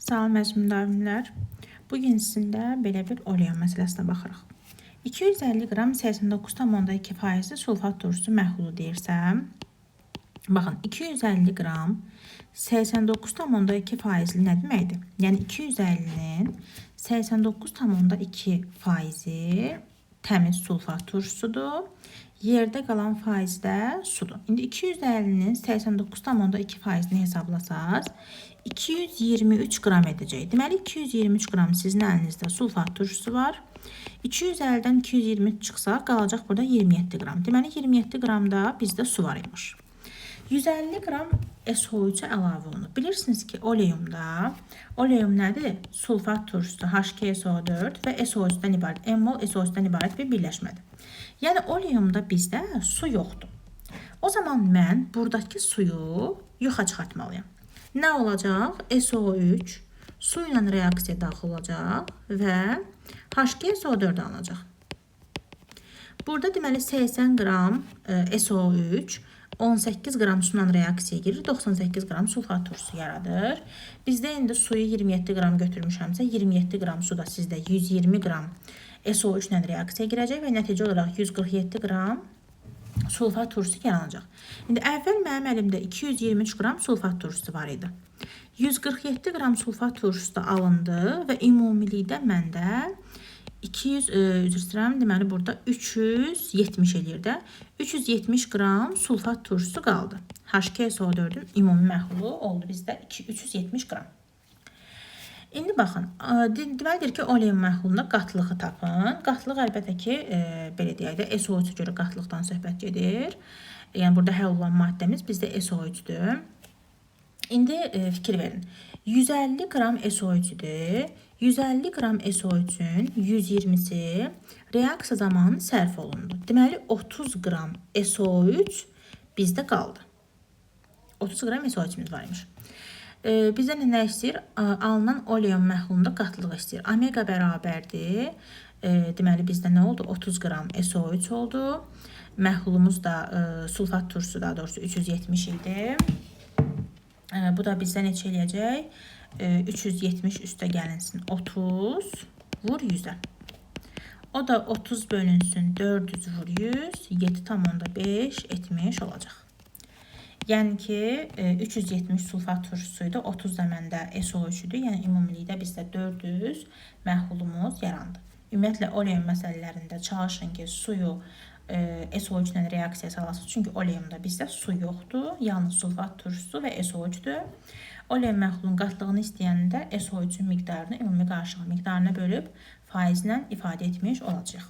Salam əziz müdavimlər. Bugün sizinlə belə bir oleum məsələsinə baxırıq. 250 qram 89,2% sulfat turşusu məhlulu deyirsəm, baxın 250 qram 89,2% nə deməkdir? Yəni 250-nin 89,2% təmiz sulfat turşusudur. Yerdə qalan faiz də sudur. İndi 250-nin 89,2%-ni hesablasaz 223 qram edəcək. Deməli 223 qram sizin əlinizdə sulfat turşusu var. 250-dən 223 çıxsa qalacaq burada 27 qram. Deməli 27 qram da bizdə su var imiş. 150 qram SO3 əlavə olunub. Bilirsiniz ki, oleum nədir? Sulfat turşusu H2SO4 və SO3-dən ibarət, MO SO3-dən ibarət bir birləşmədir. Yəni oleumda bizdə su yoxdur. O zaman mən buradakı suyu yoxa çıxartmalıyam. Nə olacaq? SO3 su ilə reaksiya daxil olacaq və H2SO4 alınacaq. Burada deməli 80 qram SO3 18 qram su ilə reaksiya girir, 98 qram sulfat turşusu yaradır. Bizdə indi suyu 27 qram götürmüşəmsə, 27 qram suda sizdə 120 qram SO3 ilə reaksiya girəcək və nəticə olaraq 147 qram sulfat turşusu yaranacaq. İndi əvvəl mənim əlimdə 223 qram sulfat turşusu var idi. 147 qram sulfat turşusu da alındı və ümumilikdə məndə deməli burada 370 eləyir də. 370 qram sulfat turşusu qaldı. H2SO4-ün ümumi məhlulu oldu bizdə 370 qram. İndi baxın, deməlidir ki, oleum məhlulunda qatlığı tapın. Qatlıq əlbəttə ki, belə deyək də, SO3-ə görə qatlıqdan söhbət gedir. Yəni, burada həll olan maddəmiz bizdə SO3-dür. İndi fikir verin. 150 qram SO3-dür. 150 qram SO3-ün 120-si reaksiya zamanı sərf olundu. Deməli, 30 qram SO3 bizdə qaldı. 30 qram SO3-imiz var imiş. Bizdən nə istəyir? Alınan oleum məhlulunda qatlığı istəyir. Omega bərabərdir. Deməli, bizdə nə oldu? 30 qram SO3 oldu. Məhlulumuz da sulfat turşusu, daha doğrusu 370 idi. Bu da bizdə neçə eləyəcək? 370 üstə gəlinsin 30 vur 100-ə. O da 30 bölünsün 400 vur 100, 7,5 etmiş olacaq. Yəni ki, 370 sulfat turşusuydu, 30 da məndə SO3-üdür. Yəni ümumilikdə bizdə 400 məhlulumuz yarandı. Ümumiyyətlə, oleum məsələlərində çalışın ki, suyu SO3 ilə reaksiya salasınız. Çünki oleumda bizdə su yoxdur. Yalnız sulfat turşusu və SO3-dür. Oleum məhlulun qatlığını istəyəndə SO3-ün miqdarını ümumi qarışıq miqdarına bölüb faizlə ifadə etmiş olacaq.